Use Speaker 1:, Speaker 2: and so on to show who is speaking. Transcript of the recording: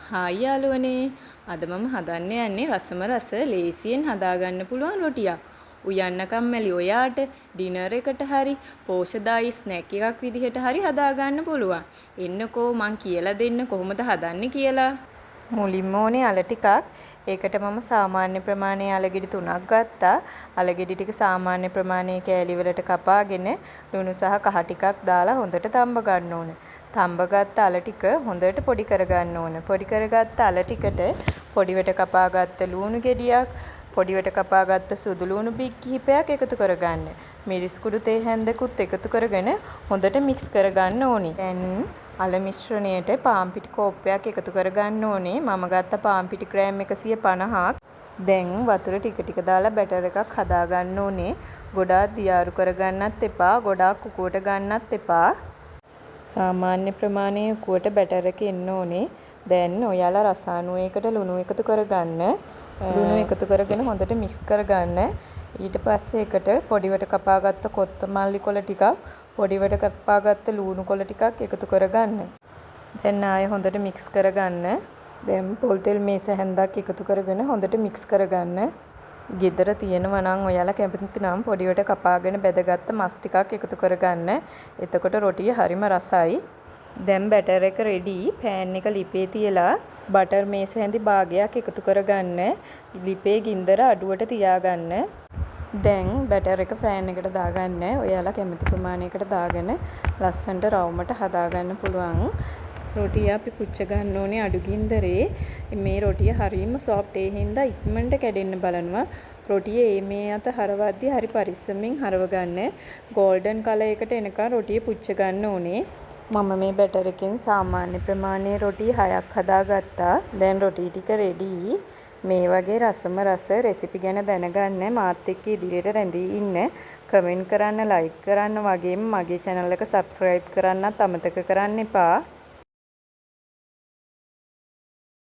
Speaker 1: Hi යාළුවනේ. අද මම හදන්න යන්නේ රසම රස ලේසියෙන් හදාගන්න පුළුවන් රොටියක්. උයන්න කම්මැලි ඔයාට ඩිනර් එකට හරි පෝෂදායී ස්නැක් එකක් විදිහට හරි හදාගන්න පුළුවන්. එන්නකෝ මං කියලා දෙන්න කොහොමද හදන්නේ කියලා. මුලින්ම ඕනේ අල ටිකක්. ඒකට මම සාමාන්‍ය ප්‍රමාණයේ අලගෙඩි 3ක් ගත්තා. අලගෙඩි ටික සාමාන්‍ය ප්‍රමාණයේ කෑලි වලට කපාගෙන ලුණු සහ කහ ටිකක් දාලා හොඳට තම්බ ගන්න ඕනේ. තම්බගත්ත අල ටික හොඳට පොඩි කරගන්න ඕන. පොඩි කරගත්ත අල ටිකට පොඩිවට කපාගත්ත ලූණු ගෙඩියක්, පොඩිවට කපාගත්ත සුදු ලූණු බික් කිහිපයක් එකතු කරගන්න. මිරිස් කුඩු තේ හැන්දකුත් එකතු කරගෙන හොඳට මික්ස් කරගන්න ඕනි. දැන් අල මිශ්‍රණයට පාන් පිටි කෝප්පයක් එකතු කරගන්න ඕනේ. මම ගත්ත පාන් පිටි ග්‍රෑම් 150ක්. දැන් වතුර ටික ටික දාලා බැටර් එකක් හදාගන්න ඕනේ. ගොඩාක් දියාරු කරගන්නත් එපා, ගොඩාක් කුකුවට ගන්නත් එපා. සාමාන්‍ය ප්‍රමාණයේ උකුවට බැටර් එක එන්න ඕනේ. දැන් ඔයාලා රසායනයකට ලුණු එකතු කරගන්න. ලුණු එකතු කරගෙන හොඳට මික්ස් කරගන්න. ඊට පස්සේ එකට පොඩිවට කපාගත්ත කොත්තමල්ලි කොළ ටිකක්, පොඩිවට කපාගත්ත ලුණු කොළ ටිකක් එකතු කරගන්න. දැන් ආයෙ හොඳට මික්ස් කරගන්න. දැන් පොල් තෙල් මේස හැන්දක් එකතු කරගෙන හොඳට මික්ස් කරගන්න. ගෙදර තියෙනවා නම් ඔයාලා කැමති නම් පොඩිවට කපාගෙන බෙදගත්ත මස් ටිකක් එකතු කරගන්න. එතකොට රොටිය හරිම රසයි. දැන් බැටර් එක රෙඩි. පෑන් එක ලිපේ තියලා බටර් මේස හැඳි භාගයක් එකතු කරගන්න. ලිපේ ගින්දර අඩුවට තියාගන්න. දැන් බැටර් එක පෑන් එකට දාගන්න. ඔයාලා කැමති ප්‍රමාණයකට දාගෙන ලස්සනට රවුමට හදාගන්න පුළුවන්. රොටිය අපි පුච්ච ගන්න ඕනේ අඩු ගින්දරේ. මේ රොටිය හරිම සොෆ්ට් ඒ හින්දා ඉක්මනට කැඩෙන්න බලනවා. රොටිය මේ අත හරවද්දී හරි පරිස්සමෙන් හරව ගන්න. ගෝල්ඩන් කලර් එකට එනකන් රොටිය පුච්ච ගන්න ඕනේ. මම මේ බැටර් එකෙන් සාමාන්‍ය ප්‍රමාණයේ රොටි 6ක් හදාගත්තා. දැන් රොටි ටික රෙඩි. මේ වගේ රසම රස රෙසිපි ගැන දැනගන්න මාත් එක්ක ඉදිරියට රැඳී ඉන්න. කමෙන්ට් කරන්න, ලයික් කරන්න වගේම මගේ channel එක subscribe කරන්නත් අමතක කරන්න එපා.